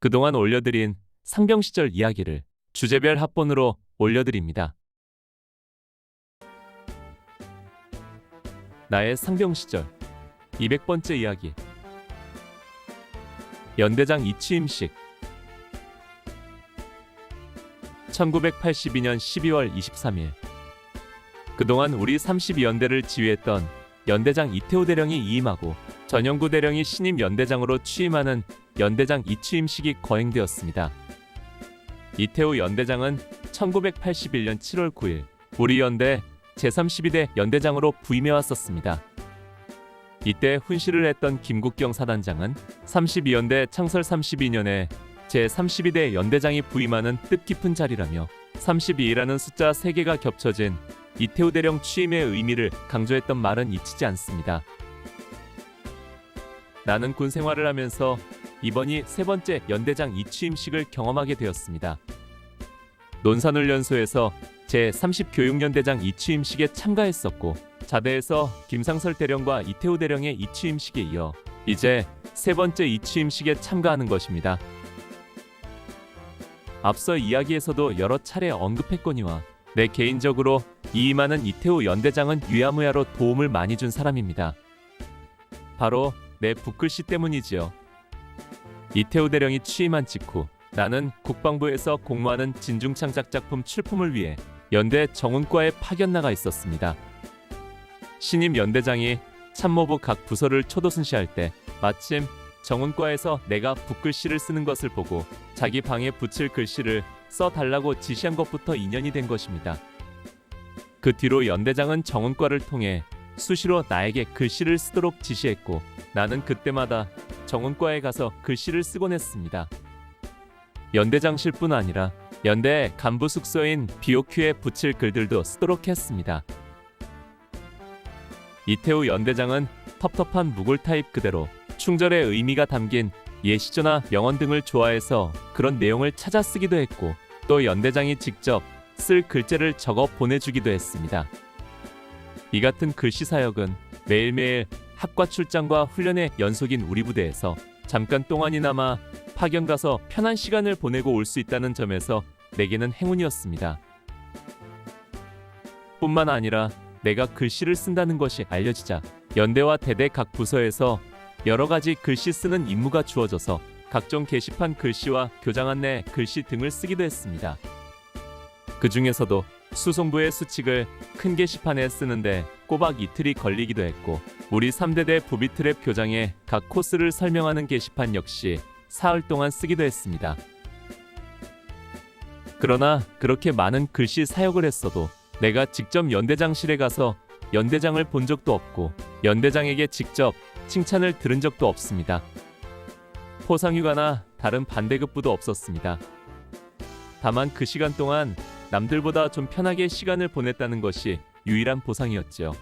그동안 올려드린 상병 시절 이야기를 주제별 합본으로 올려드립니다. 나의 상병 시절 200번째 이야기. 연대장 이취임식. 1982년 12월 23일. 그동안 우리 32연대를 지휘했던 연대장 이태호 대령이 이임하고 전영구 대령이 신임 연대장으로 취임하는 연대장 이취임식이 거행되었습니다. 이태호 연대장은 1981년 7월 9일 우리 연대 제32대 연대장으로 부임해 왔었습니다. 이때 훈시를 했던 김국경 사단장은 32연대 창설 32년에 제32대 연대장이 부임하는 뜻깊은 자리라며 32라는 숫자 3개가 겹쳐진 이태호 대령 취임의 의미를 강조했던 말은 잊히지 않습니다. 나는 군 생활을 하면서 이번이 3번째 연대장 이취임식을 경험하게 되었습니다. 논산훈련소에서 제30교육연대장 이취임식에 참가했었고 자대에서 김상설 대령과 이태호 대령의 이취임식에 이어 이제 3번째 이취임식에 참가하는 것입니다. 앞서 이야기에서도 여러 차례 언급했거니와 내 개인적으로 이임하는 이태호 연대장은 유야무야로 도움을 많이 준 사람입니다. 바로 내 붓글씨 때문이지요. 이태호 대령이 취임한 직후 나는 국방부에서 공모하는 진중창작 작품 출품을 위해 연대 정훈과에 파견 나가 있었습니다. 신임 연대장이 참모부 각 부서를 초도순시할 때 마침 정훈과에서 내가 붓글씨를 쓰는 것을 보고 자기 방에 붙일 글씨를 써달라고 지시한 것부터 인연이 된 것입니다. 그 뒤로 연대장은 정훈과를 통해 수시로 나에게 글씨를 쓰도록 지시했고 나는 그때마다 정훈과에 가서 글씨를 쓰곤 했습니다. 연대장실뿐 아니라 연대 간부 숙소인 BOQ에 붙일 글들도 쓰도록 했습니다. 이태호 연대장은 텁텁한 무골 타입 그대로 충절의 의미가 담긴 예시조나 명언 등을 좋아해서 그런 내용을 찾아 쓰기도 했고 또 연대장이 직접 쓸 글재를 적어 보내주기도 했습니다. 이 같은 글씨 사역은 매일매일 학과 출장과 훈련의 연속인 우리 부대에서 잠깐 동안이나마 파견 가서 편한 시간을 보내고 올 수 있다는 점에서 내게는 행운이었습니다. 뿐만 아니라 내가 글씨를 쓴다는 것이 알려지자 연대와 대대 각 부서에서 여러 가지 글씨 쓰는 임무가 주어져서 각종 게시판 글씨와 교장 안내 글씨 등을 쓰기도 했습니다. 그 중에서도 수송부의 수칙을 큰 게시판에 쓰는데 꼬박 이틀이 걸리기도 했고 우리 3대대 부비트랩 교장의 각 코스를 설명하는 게시판 역시 사흘 동안 쓰기도 했습니다. 그러나 그렇게 많은 글씨 사역을 했어도 내가 직접 연대장실에 가서 연대장을 본 적도 없고 연대장에게 직접 칭찬을 들은 적도 없습니다. 포상휴가나 다른 반대급부도 없었습니다. 다만 그 시간 동안 남들보다 좀 편하게 시간을 보냈다는 것이 유일한 보상이었지요.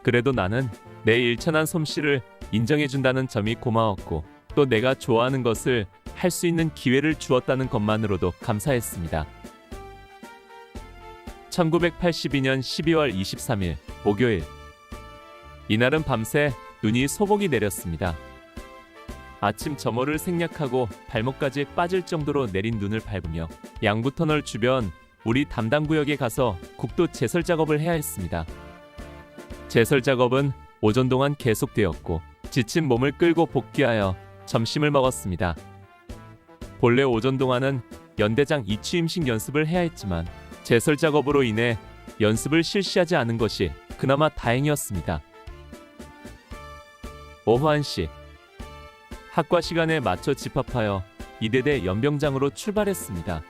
그래도 나는 내 일천한 솜씨를 인정해준다는 점이 고마웠고 또 내가 좋아하는 것을 할 수 있는 기회를 주었다는 것만으로도 감사했습니다. 1982년 12월 23일 목요일. 이날은 밤새 눈이 소복이 내렸습니다. 아침 점호를 생략하고 발목까지 빠질 정도로 내린 눈을 밟으며 양부터널 주변 우리 담당 구역에 가서 국도 제설 작업을 해야 했습니다. 제설 작업은 오전 동안 계속되었고 지친 몸을 끌고 복귀하여 점심을 먹었습니다. 본래 오전 동안은 연대장 이취임식 연습을 해야 했지만 제설 작업으로 인해 연습을 실시하지 않은 것이 그나마 다행이었습니다. 오후 1시. 학과 시간에 맞춰 집합하여 이대대 연병장으로 출발했습니다.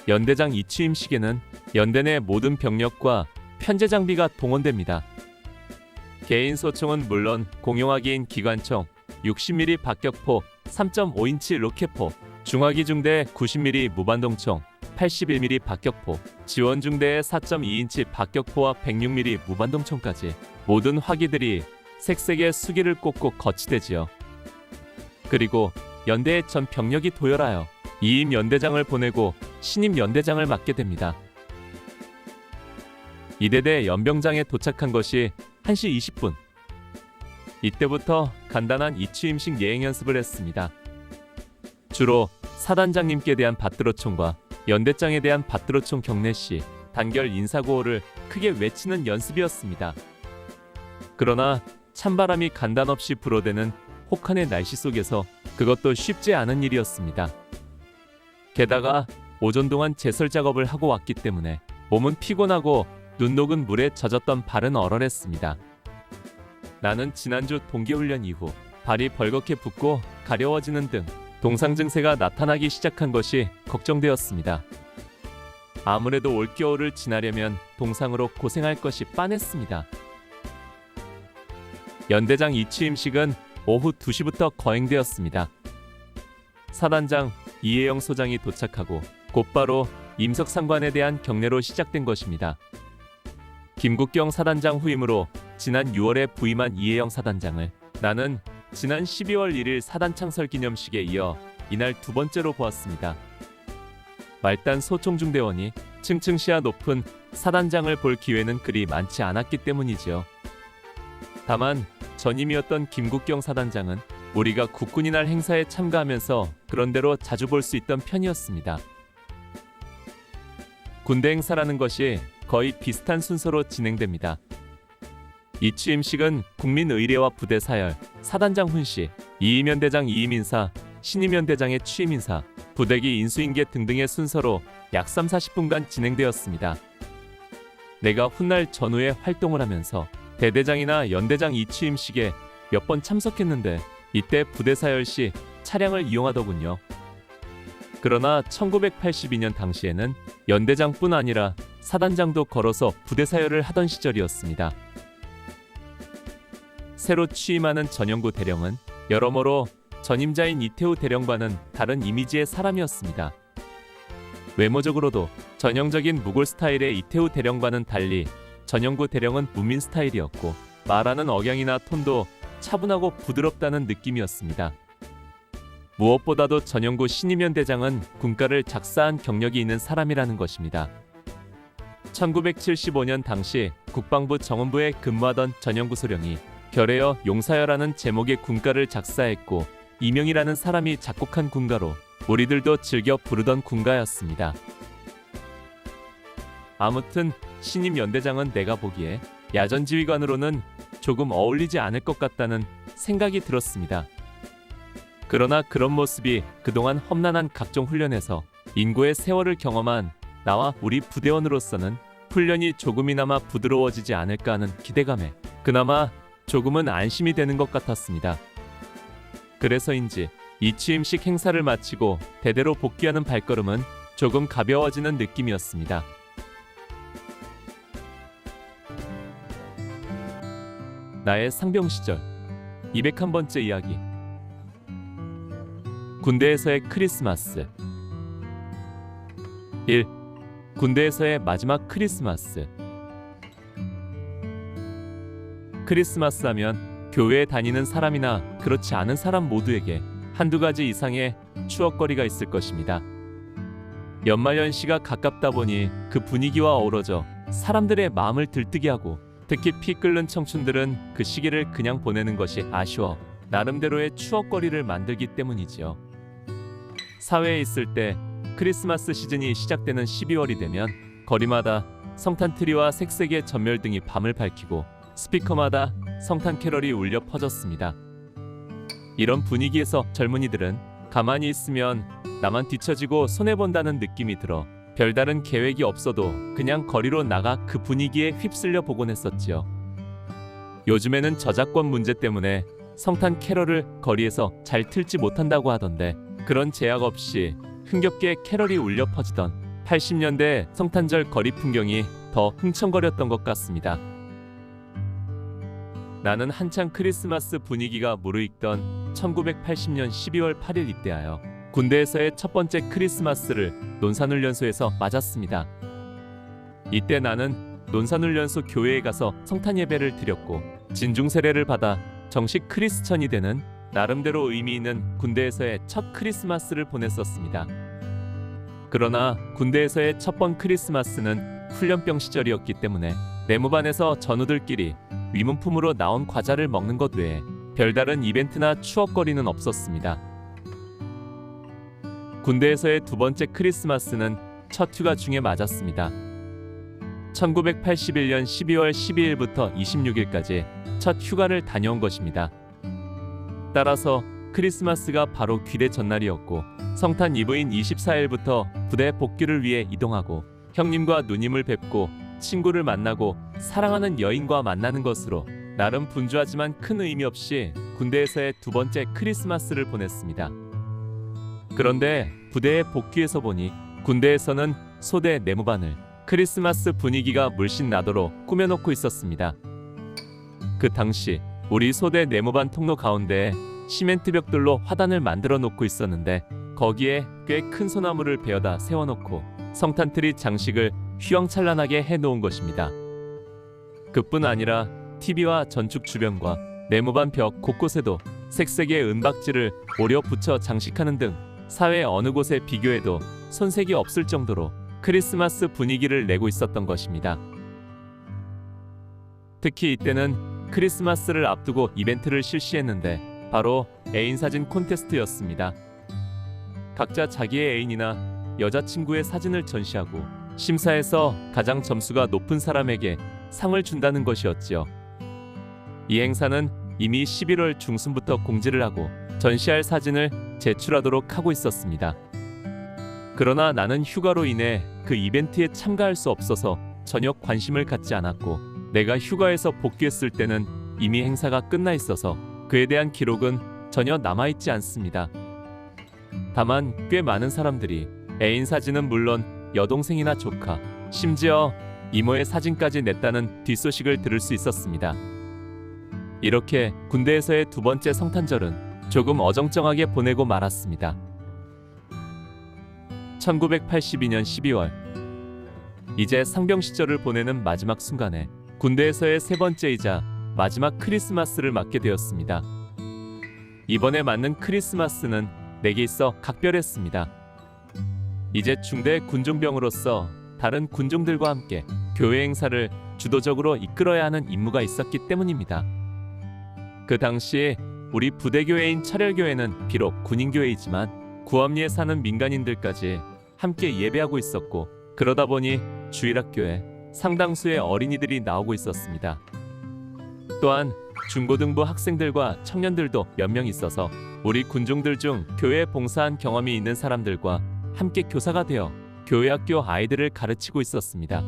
연대장 이취임식에는 연대 내 모든 병력과 편제 장비가 동원됩니다. 개인 소총은 물론 공용화기인 기관총, 60mm 박격포, 3.5인치 로켓포, 중화기 중대 90mm 무반동총, 81mm 박격포, 지원 중대의 4.2인치 박격포와 106mm 무반동총까지 모든 화기들이 색색의 수기를 꽂고 거치대지요. 그리고 연대의 전 병력이 도열하여 이임 연대장을 보내고 신임 연대장을 맡게 됩니다. 이대대 연병장에 도착한 것이 1시 20분. 이때부터 간단한 이취임식 예행 연습을 했습니다. 주로 사단장님께 대한 받들어총과 연대장에 대한 받들어총 경례 시 단결 인사구호를 크게 외치는 연습이었습니다. 그러나 찬바람이 간단없이 불어대는 혹한의 날씨 속에서 그것도 쉽지 않은 일이었습니다. 게다가 오전 동안 제설 작업을 하고 왔기 때문에 몸은 피곤하고 눈 녹은 물에 젖었던 발은 얼얼했습니다. 나는 지난주 동계훈련 이후 발이 벌겋게 붓고 가려워지는 등 동상 증세가 나타나기 시작한 것이 걱정되었습니다. 아무래도 올겨울을 지나려면 동상으로 고생할 것이 빤했습니다. 연대장 이취임식은 오후 2시부터 거행되었습니다. 사단장 이혜영 소장이 도착하고 곧바로 임석상관에 대한 경례로 시작된 것입니다. 김국경 사단장 후임으로 지난 6월에 부임한 이혜영 사단장을 나는 지난 12월 1일 사단 창설 기념식에 이어 이날 두 번째로 보았습니다. 말단 소총중대원이 층층시야 높은 사단장을 볼 기회는 그리 많지 않았기 때문이지요. 다만 전임이었던 김국경 사단장은 우리가 국군이 날 행사에 참가하면서 그런대로 자주 볼 수 있던 편이었습니다. 군대 행사라는 것이 거의 비슷한 순서로 진행됩니다. 이 취임식은 국민의례와 부대 사열, 사단장 훈시, 이임연대장 이임인사, 신임연대장의 취임인사, 부대기 인수인계 등등의 순서로 약 3-40분간 진행되었습니다. 내가 훗날 전후에 활동을 하면서 대대장이나 연대장 이취임식에 몇 번 참석했는데 이때 부대 사열 시 차량을 이용하더군요. 그러나 1982년 당시에는 연대장뿐 아니라 사단장도 걸어서 부대 사열을 하던 시절이었습니다. 새로 취임하는 전영구 대령은 여러모로 전임자인 이태우 대령과는 다른 이미지의 사람이었습니다. 외모적으로도 전형적인 무골 스타일의 이태우 대령과는 달리 전영구 대령은 무민 스타일이었고 말하는 억양이나 톤도 차분하고 부드럽다는 느낌이었습니다. 무엇보다도 전영구 신임연 대장은 군가를 작사한 경력이 있는 사람이라는 것입니다. 1975년 당시 국방부 정원부에 근무하던 전영구 소령이 별에어 용사여라는 제목의 군가를 작사했고 이명이라는 사람이 작곡한 군가로 우리들도 즐겨 부르던 군가였습니다. 아무튼 신임 연대장은 내가 보기에 야전지휘관으로는 조금 어울리지 않을 것 같다는 생각이 들었습니다. 그러나 그런 모습이 그동안 험난한 각종 훈련에서 인고의 세월을 경험한 나와 우리 부대원으로서는 훈련이 조금이나마 부드러워지지 않을까 하는 기대감에 그나마 조금은 안심이 되는 것 같았습니다. 그래서인지 이 취임식 행사를 마치고 대대로 복귀하는 발걸음은 조금 가벼워지는 느낌이었습니다. 나의 상병 시절 201번째 이야기. 군대에서의 크리스마스. 1. 군대에서의 마지막 크리스마스. 크리스마스 하면 교회에 다니는 사람이나 그렇지 않은 사람 모두에게 한두 가지 이상의 추억거리가 있을 것입니다. 연말연시가 가깝다 보니 그 분위기와 어우러져 사람들의 마음을 들뜨게 하고 특히 피 끓는 청춘들은 그 시기를 그냥 보내는 것이 아쉬워 나름대로의 추억거리를 만들기 때문이지요. 사회에 있을 때 크리스마스 시즌이 시작되는 12월이 되면 거리마다 성탄 트리와 색색의 전멸등이 밤을 밝히고 스피커마다 성탄 캐럴이 울려 퍼졌습니다. 이런 분위기에서 젊은이들은 가만히 있으면 나만 뒤처지고 손해본다는 느낌이 들어 별다른 계획이 없어도 그냥 거리로 나가 그 분위기에 휩쓸려 보곤 했었지요. 요즘에는 저작권 문제 때문에 성탄 캐럴을 거리에서 잘 틀지 못한다고 하던데 그런 제약 없이 흥겹게 캐럴이 울려 퍼지던 80년대 성탄절 거리 풍경이 더 흥청거렸던 것 같습니다. 나는 한창 크리스마스 분위기가 무르익던 1980년 12월 8일 입대하여 군대에서의 첫 번째 크리스마스를 논산훈련소에서 맞았습니다. 이때 나는 논산훈련소 교회에 가서 성탄 예배를 드렸고 진중 세례를 받아 정식 크리스천이 되는 나름대로 의미 있는 군대에서의 첫 크리스마스를 보냈었습니다. 그러나 군대에서의 첫 번 크리스마스는 훈련병 시절이었기 때문에 내무반에서 전우들끼리 위문품으로 나온 과자를 먹는 것 외에 별다른 이벤트나 추억거리는 없었습니다. 군대에서의 두 번째 크리스마스는 첫 휴가 중에 맞았습니다. 1981년 12월 12일부터 26일까지 첫 휴가를 다녀온 것입니다. 따라서 크리스마스가 바로 귀대 전날이었고 성탄 이브인 24일부터 부대 복귀를 위해 이동하고 형님과 누님을 뵙고 친구를 만나고 사랑하는 여인과 만나는 것으로 나름 분주하지만 큰 의미 없이 군대에서의 두 번째 크리스마스를 보냈습니다. 그런데 부대에 복귀해서 보니 군대에서는 소대 내무반을 크리스마스 분위기가 물씬 나도록 꾸며놓고 있었습니다. 그 당시 우리 소대 내무반 통로 가운데에 시멘트 벽돌로 화단을 만들어 놓고 있었는데 거기에 꽤 큰 소나무를 베어다 세워놓고 성탄트리 장식을 휘황찬란하게 해놓은 것입니다. 그뿐 아니라 TV와 전축 주변과 내무반 벽 곳곳에도 색색의 은박지를 오려 붙여 장식하는 등 사회 어느 곳에 비교해도 손색이 없을 정도로 크리스마스 분위기를 내고 있었던 것입니다. 특히 이때는 크리스마스를 앞두고 이벤트를 실시했는데 바로 애인 사진 콘테스트였습니다. 각자 자기의 애인이나 여자친구의 사진을 전시하고 심사에서 가장 점수가 높은 사람에게 상을 준다는 것이었지요. 이 행사는 이미 11월 중순부터 공지를 하고 전시할 사진을 제출하도록 하고 있었습니다. 그러나 나는 휴가로 인해 그 이벤트에 참가할 수 없어서 전혀 관심을 갖지 않았고 내가 휴가에서 복귀했을 때는 이미 행사가 끝나 있어서 그에 대한 기록은 전혀 남아있지 않습니다. 다만 꽤 많은 사람들이 애인 사진은 물론 여동생이나 조카, 심지어 이모의 사진까지 냈다는 뒷소식을 들을 수 있었습니다. 이렇게 군대에서의 두 번째 성탄절은 조금 어정쩡하게 보내고 말았습니다. 1982년 12월 이제 상병 시절을 보내는 마지막 순간에 군대에서의 세 번째이자 마지막 크리스마스를 맞게 되었습니다. 이번에 맞는 크리스마스는 내게 있어 각별했습니다. 이제 중대 군종병으로서 다른 군종들과 함께 교회 행사를 주도적으로 이끌어야 하는 임무가 있었기 때문입니다. 그 당시 우리 부대교회인 철혈교회는 비록 군인교회이지만 구암리에 사는 민간인들까지 함께 예배하고 있었고 그러다 보니 주일학교에 상당수의 어린이들이 나오고 있었습니다. 또한 중고등부 학생들과 청년들도 몇 명 있어서 우리 군종들 중 교회에 봉사한 경험이 있는 사람들과 함께 교사가 되어 교회학교 아이들을 가르치고 있었습니다.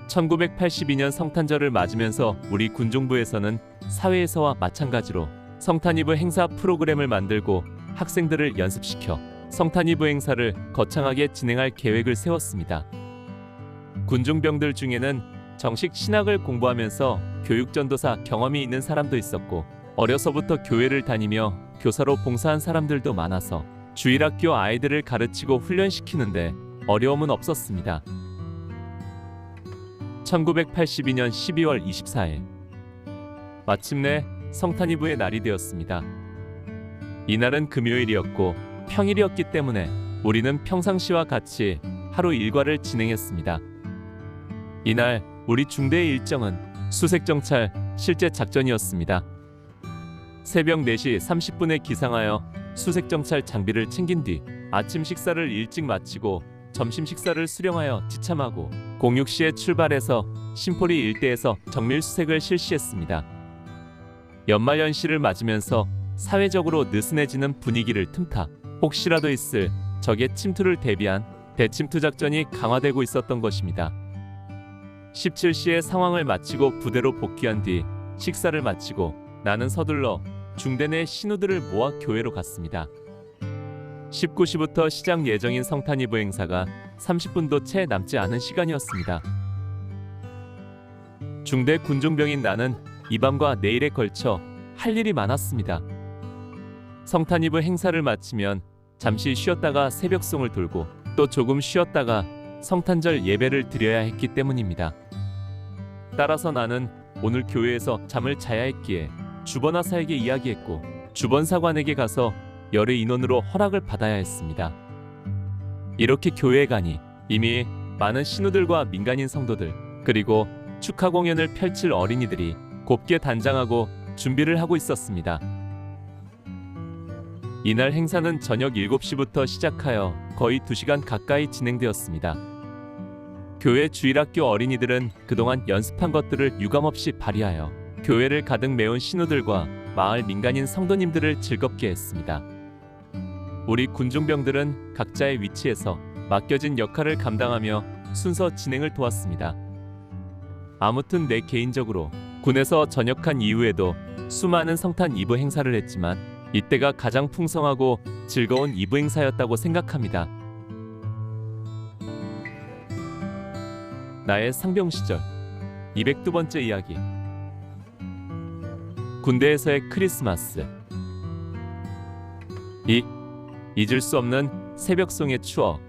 1982년 성탄절을 맞으면서 우리 군종부에서는 사회에서와 마찬가지로 성탄이브 행사 프로그램을 만들고 학생들을 연습시켜 성탄이브 행사를 거창하게 진행할 계획을 세웠습니다. 군종병들 중에는 정식 신학을 공부하면서 교육전도사 경험이 있는 사람도 있었고 어려서부터 교회를 다니며 교사로 봉사한 사람들도 많아서 주일학교 아이들을 가르치고 훈련시키는데 어려움은 없었습니다. 1982년 12월 24일 마침내 성탄이브의 날이 되었습니다. 이날은 금요일이었고 평일이었기 때문에 우리는 평상시와 같이 하루 일과를 진행했습니다. 이날 우리 중대의 일정은 수색정찰 실제 작전이었습니다. 새벽 4시 30분에 기상하여 수색정찰 장비를 챙긴 뒤 아침 식사를 일찍 마치고 점심 식사를 수령하여 지참하고 06시에 출발해서 신포리 일대에서 정밀 수색을 실시했습니다. 연말연시를 맞으면서 사회적으로 느슨해지는 분위기를 틈타 혹시라도 있을 적의 침투를 대비한 대침투 작전이 강화되고 있었던 것입니다. 17시에 상황을 마치고 부대로 복귀한 뒤 식사를 마치고 나는 서둘러 중대 내 신우들을 모아 교회로 갔습니다. 19시부터 시작 예정인 성탄이브 행사가 30분도 채 남지 않은 시간이었습니다. 중대 군종병인 나는 이 밤과 내일에 걸쳐 할 일이 많았습니다. 성탄이브 행사를 마치면 잠시 쉬었다가 새벽송을 돌고 또 조금 쉬었다가 성탄절 예배를 드려야 했기 때문입니다. 따라서 나는 오늘 교회에서 잠을 자야 했기에 주번하사에게 이야기했고 주번사관에게 가서 여러 인원으로 허락을 받아야 했습니다. 이렇게 교회에 가니 이미 많은 신우들과 민간인 성도들 그리고 축하 공연을 펼칠 어린이들이 곱게 단장하고 준비를 하고 있었습니다. 이날 행사는 저녁 7시부터 시작하여 거의 2시간 가까이 진행되었습니다. 교회 주일학교 어린이들은 그동안 연습한 것들을 유감없이 발휘하여 교회를 가득 메운 신우들과 마을 민간인 성도님들을 즐겁게 했습니다. 우리 군중병들은 각자의 위치에서 맡겨진 역할을 감당하며 순서 진행을 도왔습니다. 아무튼 내 개인적으로 군에서 전역한 이후에도 수많은 성탄 이브 행사를 했지만 이때가 가장 풍성하고 즐거운 이브 행사였다고 생각합니다. 나의 상병 시절 202번째 이야기. 군대에서의 크리스마스. 잊을 수 없는 새벽송의 추억.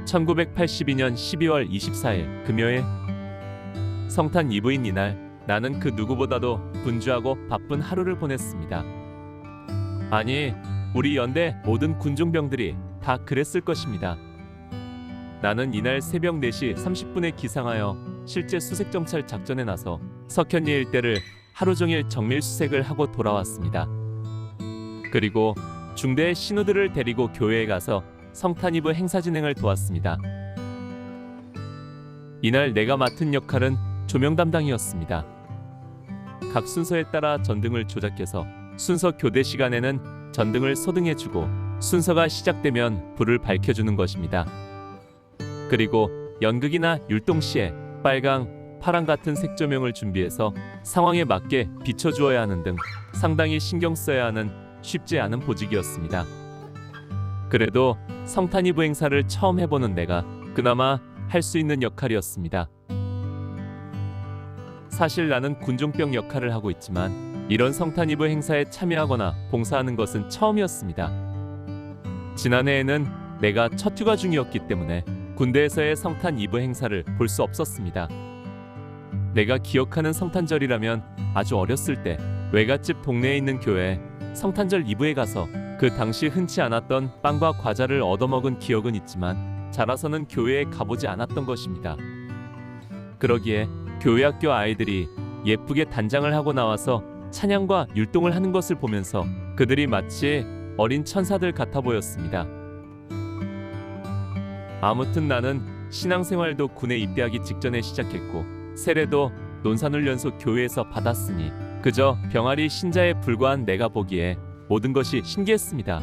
1982년 12월 24일 금요일, 성탄 이브인 이날 나는 그 누구보다도 분주하고 바쁜 하루를 보냈습니다. 아니, 우리 연대 모든 군중병들이 다 그랬을 것입니다. 나는 이날 새벽 4시 30분에 기상하여 실제 수색정찰 작전에 나서 석현리 일대를 하루 종일 정밀 수색을 하고 돌아왔습니다. 그리고 중대의 신우들을 데리고 교회에 가서 성탄 이브 행사 진행을 도왔습니다. 이날 내가 맡은 역할은 조명 담당이었습니다. 각 순서에 따라 전등을 조작해서 순서 교대 시간에는 전등을 소등해주고 순서가 시작되면 불을 밝혀주는 것입니다. 그리고 연극이나 율동 시에 빨강, 파랑 같은 색조명을 준비해서 상황에 맞게 비춰주어야 하는 등 상당히 신경 써야 하는 쉽지 않은 보직이었습니다. 그래도 성탄 이브 행사를 처음 해보는 내가 그나마 할 수 있는 역할이었습니다. 사실 나는 군중병 역할을 하고 있지만 이런 성탄 이브 행사에 참여하거나 봉사하는 것은 처음이었습니다. 지난해에는 내가 첫 휴가 중이었기 때문에 군대에서의 성탄 이브 행사를 볼 수 없었습니다. 내가 기억하는 성탄절이라면 아주 어렸을 때 외갓집 동네에 있는 교회에 성탄절 이브에 가서 그 당시 흔치 않았던 빵과 과자를 얻어먹은 기억은 있지만 자라서는 교회에 가보지 않았던 것입니다. 그러기에 교회 학교 아이들이 예쁘게 단장을 하고 나와서 찬양과 율동을 하는 것을 보면서 그들이 마치 어린 천사들 같아 보였습니다. 아무튼 나는 신앙생활도 군에 입대하기 직전에 시작했고 세례도 논산훈련소 교회에서 받았으니 그저 병아리 신자에 불과한 내가 보기에 모든 것이 신기했습니다.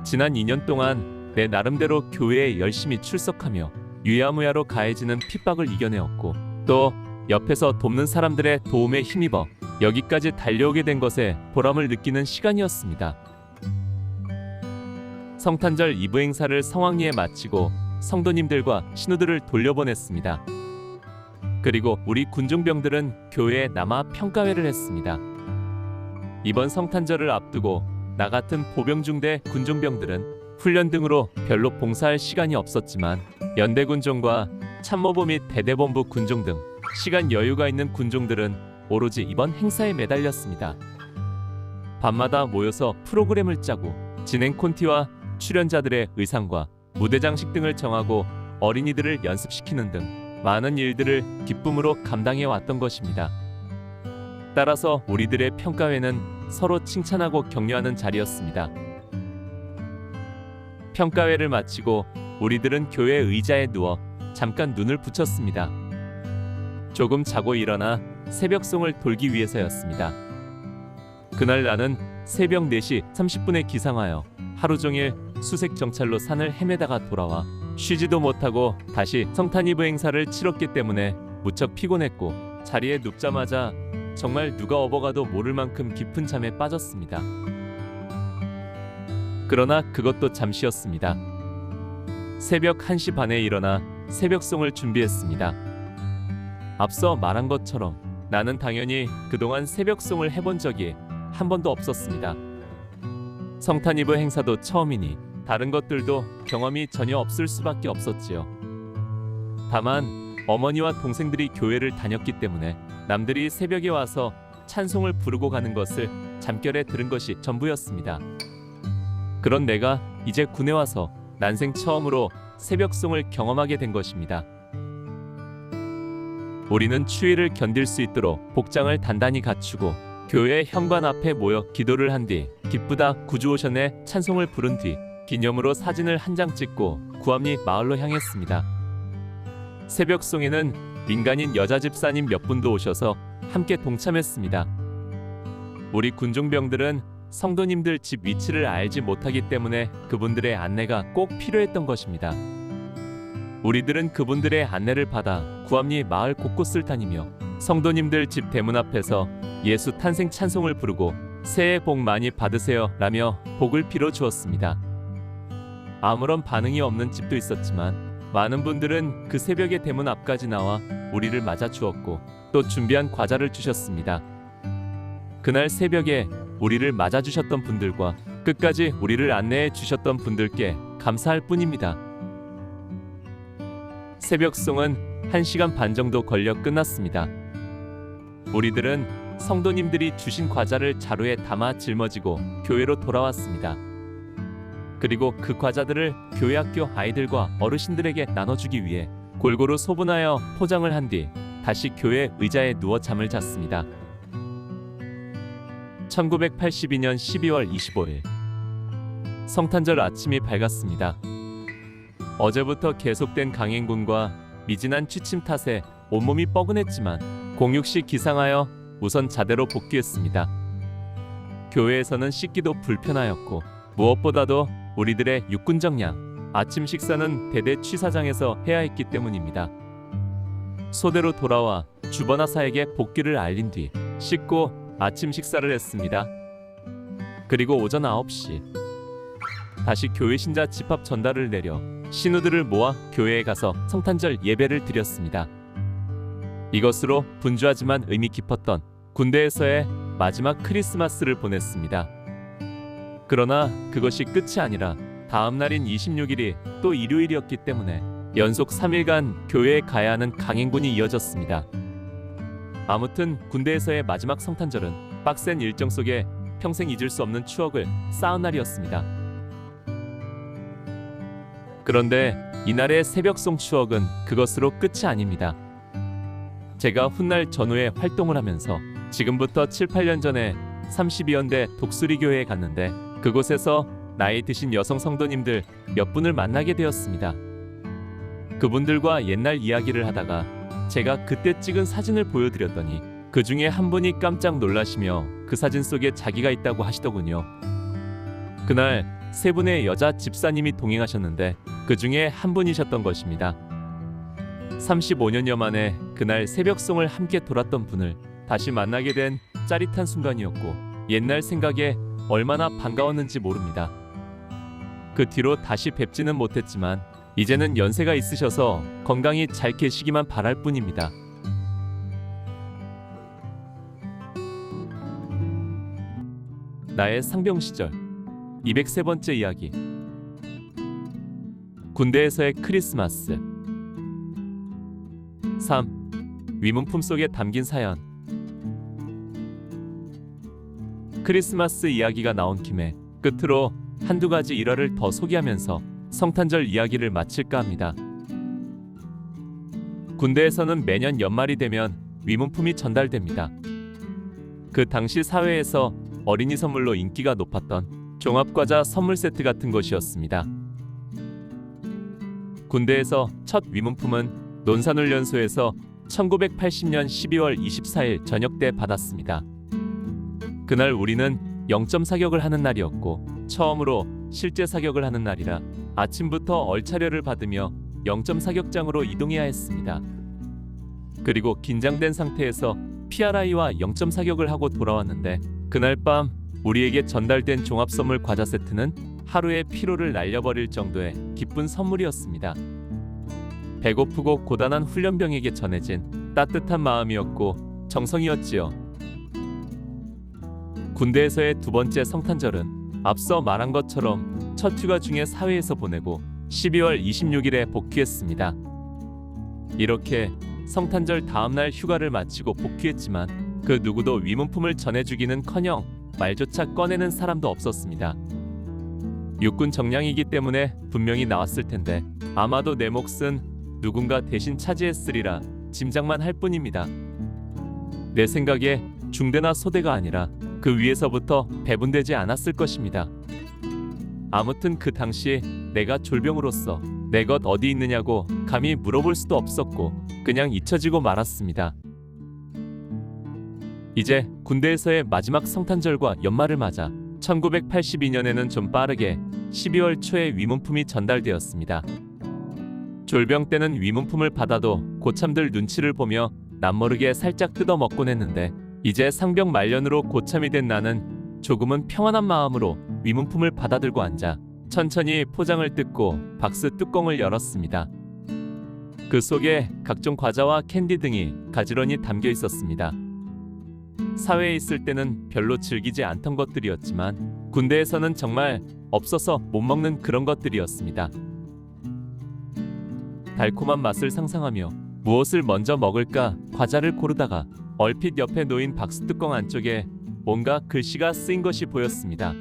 지난 2년 동안 내 나름대로 교회에 열심히 출석하며 유야무야로 가해지는 핍박을 이겨내었고 또 옆에서 돕는 사람들의 도움에 힘입어 여기까지 달려오게 된 것에 보람을 느끼는 시간이었습니다. 성탄절 이브 행사를 성황리에 마치고 성도님들과 신우들을 돌려보냈습니다. 그리고 우리 군중병들은 교회에 남아 평가회를 했습니다. 이번 성탄절을 앞두고 나 같은 보병중대 군중병들은 훈련 등으로 별로 봉사할 시간이 없었지만 연대군종과 참모부 및 대대본부 군종 등 시간 여유가 있는 군종들은 오로지 이번 행사에 매달렸습니다. 밤마다 모여서 프로그램을 짜고 진행 콘티와 출연자들의 의상과 무대 장식 등을 정하고 어린이들을 연습시키는 등 많은 일들을 기쁨으로 감당해 왔던 것입니다. 따라서 우리들의 평가회는 서로 칭찬하고 격려하는 자리였습니다. 평가회를 마치고 우리들은 교회 의자에 누워 잠깐 눈을 붙였습니다. 조금 자고 일어나 새벽송을 돌기 위해서였습니다. 그날 나는 새벽 4시 30분에 기상하여 하루 종일 수색 정찰로 산을 헤매다가 돌아와 쉬지도 못하고 다시 성탄 이브 행사를 치렀기 때문에 무척 피곤했고 자리에 눕자마자 정말 누가 업어가도 모를 만큼 깊은 잠에 빠졌습니다. 그러나 그것도 잠시였습니다. 새벽 1시 반에 일어나 새벽송을 준비했습니다. 앞서 말한 것처럼 나는 당연히 그동안 새벽송을 해본 적이 한 번도 없었습니다. 성탄 이브 행사도 처음이니 다른 것들도 경험이 전혀 없을 수밖에 없었지요. 다만 어머니와 동생들이 교회를 다녔기 때문에 남들이 새벽에 와서 찬송을 부르고 가는 것을 잠결에 들은 것이 전부였습니다. 그런 내가 이제 군에 와서 난생 처음으로 새벽송을 경험하게 된 것입니다. 우리는 추위를 견딜 수 있도록 복장을 단단히 갖추고 교회 현관 앞에 모여 기도를 한 뒤 기쁘다 구주오션의 찬송을 부른 뒤 기념으로 사진을 한 장 찍고 구암리 마을로 향했습니다. 새벽송에는 민간인 여자 집사님 몇 분도 오셔서 함께 동참했습니다. 우리 군중병들은 성도님들 집 위치를 알지 못하기 때문에 그분들의 안내가 꼭 필요했던 것입니다. 우리들은 그분들의 안내를 받아 구암리 마을 곳곳을 다니며 성도님들 집 대문 앞에서 예수 탄생 찬송을 부르고 새해 복 많이 받으세요 라며 복을 빌어 주었습니다. 아무런 반응이 없는 집도 있었지만 많은 분들은 그 새벽에 대문 앞까지 나와 우리를 맞아 주었고 또 준비한 과자를 주셨습니다. 그날 새벽에 우리를 맞아 주셨던 분들과 끝까지 우리를 안내해 주셨던 분들께 감사할 뿐입니다. 새벽송은 1시간 반 정도 걸려 끝났습니다. 우리들은 성도님들이 주신 과자를 자루에 담아 짊어지고 교회로 돌아왔습니다. 그리고 그 과자들을 교회 학교 아이들과 어르신들에게 나눠주기 위해 골고루 소분하여 포장을 한 뒤 다시 교회 의자에 누워 잠을 잤습니다. 1982년 12월 25일 성탄절 아침이 밝았습니다. 어제부터 계속된 강행군과 미진한 취침 탓에 온몸이 뻐근했지만 공육시 기상하여 우선 자대로 복귀했습니다. 교회에서는 씻기도 불편하였고 무엇보다도 우리들의 육군 정량, 아침 식사는 대대 취사장에서 해야 했기 때문입니다. 소대로 돌아와 주번하사에게 복귀를 알린 뒤 씻고 아침 식사를 했습니다. 그리고 오전 9시 다시 교회 신자 집합 전달을 내려 신우들을 모아 교회에 가서 성탄절 예배를 드렸습니다. 이것으로 분주하지만 의미 깊었던 군대에서의 마지막 크리스마스를 보냈습니다. 그러나 그것이 끝이 아니라 다음 날인 26일이 또 일요일이었기 때문에 연속 3일간 교회에 가야 하는 강행군이 이어졌습니다. 아무튼 군대에서의 마지막 성탄절은 빡센 일정 속에 평생 잊을 수 없는 추억을 쌓은 날이었습니다. 그런데 이날의 새벽송 추억은 그것으로 끝이 아닙니다. 제가 훗날 전후에 활동을 하면서 지금부터 7, 8년 전에 32연대 독수리교회에 갔는데 그곳에서 나이 드신 여성 성도님들 몇 분을 만나게 되었습니다. 그분들과 옛날 이야기를 하다가 제가 그때 찍은 사진을 보여드렸더니 그 중에 한 분이 깜짝 놀라시며 그 사진 속에 자기가 있다고 하시더군요. 그날 3분의 여자 집사님이 동행하셨는데 그 중에 한 분이셨던 것입니다. 35년여 만에 그날 새벽송을 함께 돌았던 분을 다시 만나게 된 짜릿한 순간이었고 옛날 생각에 얼마나 반가웠는지 모릅니다. 그 뒤로 다시 뵙지는 못했지만 이제는 연세가 있으셔서 건강히 잘 계시기만 바랄 뿐입니다. 나의 상병 시절 203번째 이야기. 군대에서의 크리스마스. 3. 위문품 속에 담긴 사연. 크리스마스 이야기가 나온 김에 끝으로 한두 가지 일화를 더 소개하면서 성탄절 이야기를 마칠까 합니다. 군대에서는 매년 연말이 되면 위문품이 전달됩니다. 그 당시 사회에서 어린이 선물로 인기가 높았던 종합과자 선물 세트 같은 것이었습니다. 군대에서 첫 위문품은 논산훈련소에서 1980년 12월 24일 저녁 때 받았습니다. 그날 우리는 영점 사격을 하는 날이었고 처음으로 실제 사격을 하는 날이라 아침부터 얼차려를 받으며 영점 사격장으로 이동해야 했습니다. 그리고 긴장된 상태에서 PRI와 영점 사격을 하고 돌아왔는데 그날 밤 우리에게 전달된 종합선물 과자 세트는 하루의 피로를 날려버릴 정도의 기쁜 선물이었습니다. 배고프고 고단한 훈련병에게 전해진 따뜻한 마음이었고 정성이었지요. 군대에서의 두 번째 성탄절은 앞서 말한 것처럼 첫 휴가 중에 사회에서 보내고 12월 26일에 복귀했습니다. 이렇게 성탄절 다음날 휴가를 마치고 복귀했지만 그 누구도 위문품을 전해주기는커녕 말조차 꺼내는 사람도 없었습니다. 육군 정량이기 때문에 분명히 나왔을 텐데 아마도 내 몫은 누군가 대신 차지했으리라 짐작만 할 뿐입니다. 내 생각에 중대나 소대가 아니라 그 위에서부터 배분되지 않았을 것입니다. 아무튼 그 당시 내가 졸병으로서 내 것 어디 있느냐고 감히 물어볼 수도 없었고 그냥 잊혀지고 말았습니다. 이제 군대에서의 마지막 성탄절과 연말을 맞아 1982년에는 좀 빠르게 12월 초에 위문품이 전달되었습니다. 졸병 때는 위문품을 받아도 고참들 눈치를 보며 남모르게 살짝 뜯어먹곤 했는데 이제 상병 말년으로 고참이 된 나는 조금은 평안한 마음으로 위문품을 받아들고 앉아 천천히 포장을 뜯고 박스 뚜껑을 열었습니다. 그 속에 각종 과자와 캔디 등이 가지런히 담겨 있었습니다. 사회에 있을 때는 별로 즐기지 않던 것들이었지만 군대에서는 정말 없어서 못 먹는 그런 것들이었습니다. 달콤한 맛을 상상하며 무엇을 먼저 먹을까 과자를 고르다가 얼핏 옆에 놓인 박스 뚜껑 안쪽에 뭔가 글씨가 쓰인 것이 보였습니다.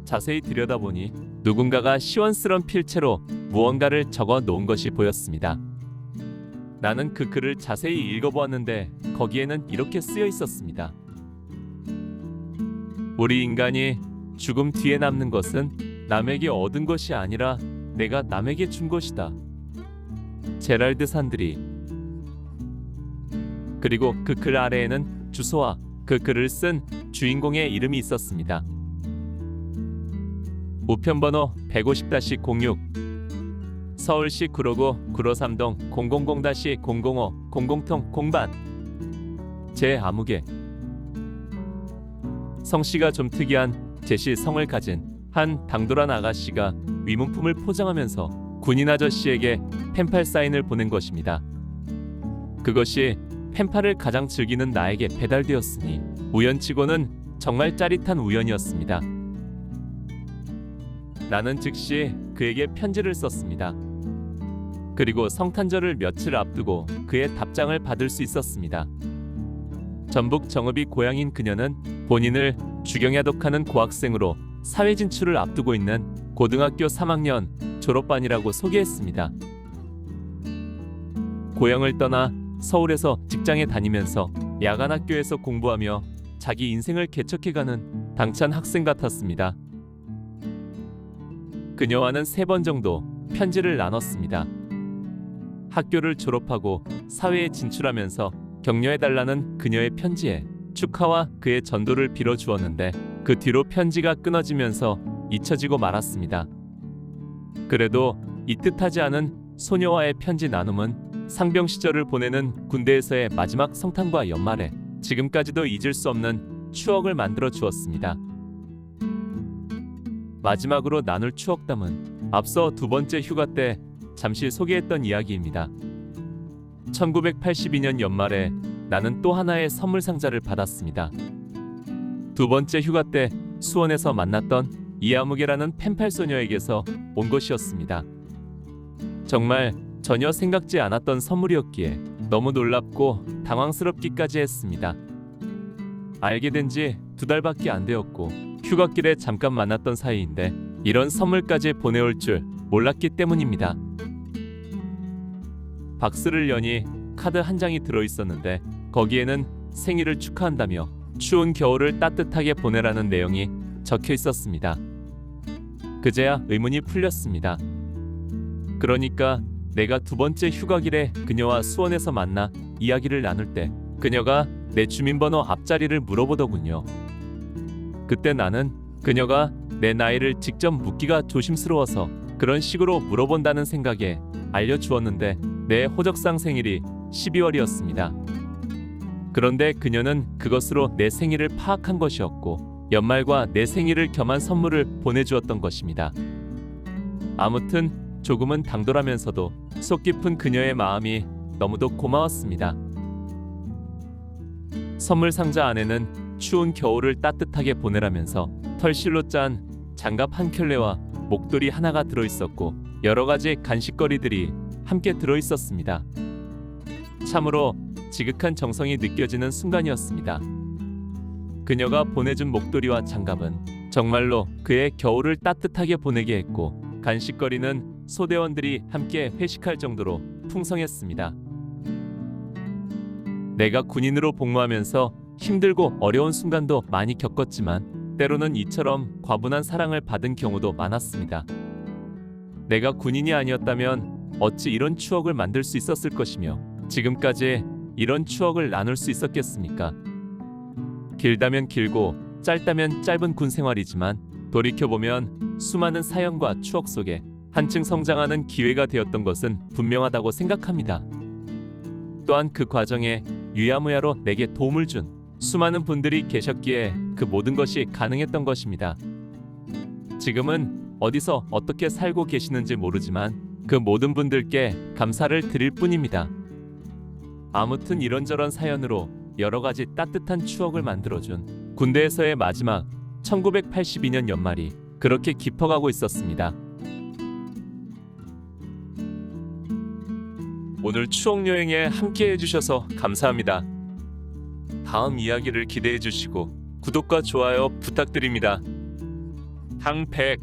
자세히 들여다보니 누군가가 시원스런 필체로 무언가를 적어 놓은 것이 보였습니다. 나는 그 글을 자세히 읽어보았는데 거기에는 이렇게 쓰여 있었습니다. 우리 인간이 죽음 뒤에 남는 것은 남에게 얻은 것이 아니라 내가 남에게 준 것이다. 제랄드 산드리. 그리고 그 글 아래에는 주소와 그 글을 쓴 주인공의 이름이 있었습니다. 우편번호 150-06 서울시 구로구 구로삼동 000-005 00통 공반. 제 아무개. 성씨가 좀 특이한 제시 성을 가진 한 당돌한 아가씨가 위문품을 포장하면서 군인 아저씨에게 펜팔 사인을 보낸 것입니다. 그것이 펜팔을 가장 즐기는 나에게 배달되었으니 우연치고는 정말 짜릿한 우연이었습니다. 나는 즉시 그에게 편지를 썼습니다. 그리고 성탄절을 며칠 앞두고 그의 답장을 받을 수 있었습니다. 전북 정읍이 고향인 그녀는 본인을 주경야독하는 고학생으로 사회 진출을 앞두고 있는 고등학교 3학년 졸업반이라고 소개했습니다. 고향을 떠나 서울에서 직장에 다니면서 야간학교에서 공부하며 자기 인생을 개척해가는 당찬 학생 같았습니다. 그녀와는 3번 정도 편지를 나눴습니다. 학교를 졸업하고 사회에 진출하면서 격려해달라는 그녀의 편지에 축하와 그의 전도를 빌어주었는데 그 뒤로 편지가 끊어지면서 잊혀지고 말았습니다. 그래도 이 뜻하지 않은 소녀와의 편지 나눔은 상병 시절을 보내는 군대에서의 마지막 성탄과 연말에 지금까지도 잊을 수 없는 추억을 만들어 주었습니다. 마지막으로 나눌 추억담은 앞서 2번째 휴가 때 잠시 소개했던 이야기입니다. 1982년 연말에 나는 또 하나의 선물 상자를 받았습니다. 2번째 휴가 때 수원에서 만났던 이아무개라는 펜팔 소녀에게서 온 것이었습니다. 정말 전혀 생각지 않았던 선물이었기에 너무 놀랍고 당황스럽기까지 했습니다. 알게 된 지 2달밖에 안 되었고 휴가길에 잠깐 만났던 사이인데 이런 선물까지 보내올 줄 몰랐기 때문입니다. 박스를 여니 카드 한 장이 들어있었는데 거기에는 생일을 축하한다며 추운 겨울을 따뜻하게 보내라는 내용이 적혀 있었습니다. 그제야 의문이 풀렸습니다. 그러니까 내가 2번째 휴가길에 그녀와 수원에서 만나 이야기를 나눌 때 그녀가 내 주민번호 앞자리를 물어보더군요. 그때 나는 그녀가 내 나이를 직접 묻기가 조심스러워서 그런 식으로 물어본다는 생각에 알려주었는데 내 호적상 생일이 12월이었습니다. 그런데 그녀는 그것으로 내 생일을 파악한 것이었고 연말과 내 생일을 겸한 선물을 보내주었던 것입니다. 아무튼 조금은 당돌하면서도 속 깊은 그녀의 마음이 너무도 고마웠습니다. 선물 상자 안에는 추운 겨울을 따뜻하게 보내라면서 털실로 짠 장갑 한 켤레와 목도리 하나가 들어있었고 여러 가지 간식거리들이 함께 들어있었습니다. 참으로 지극한 정성이 느껴지는 순간이었습니다. 그녀가 보내준 목도리와 장갑은 정말로 그의 겨울을 따뜻하게 보내게 했고 간식거리는 소대원들이 함께 회식할 정도로 풍성했습니다. 내가 군인으로 복무하면서 힘들고 어려운 순간도 많이 겪었지만 때로는 이처럼 과분한 사랑을 받은 경우도 많았습니다. 내가 군인이 아니었다면 어찌 이런 추억을 만들 수 있었을 것이며 지금까지 이런 추억을 나눌 수 있었겠습니까? 길다면 길고 짧다면 짧은 군 생활이지만 돌이켜보면 수많은 사연과 추억 속에 한층 성장하는 기회가 되었던 것은 분명하다고 생각합니다. 또한 그 과정에 유야무야로 내게 도움을 준 수많은 분들이 계셨기에 그 모든 것이 가능했던 것입니다. 지금은 어디서 어떻게 살고 계시는지 모르지만 그 모든 분들께 감사를 드릴 뿐입니다. 아무튼 이런저런 사연으로 여러 가지 따뜻한 추억을 만들어준 군대에서의 마지막 1982년 연말이 그렇게 깊어가고 있었습니다. 오늘 추억 여행에 함께 해주셔서 감사합니다. 다음 이야기를 기대해 주시고 구독과 좋아요 부탁드립니다. 당백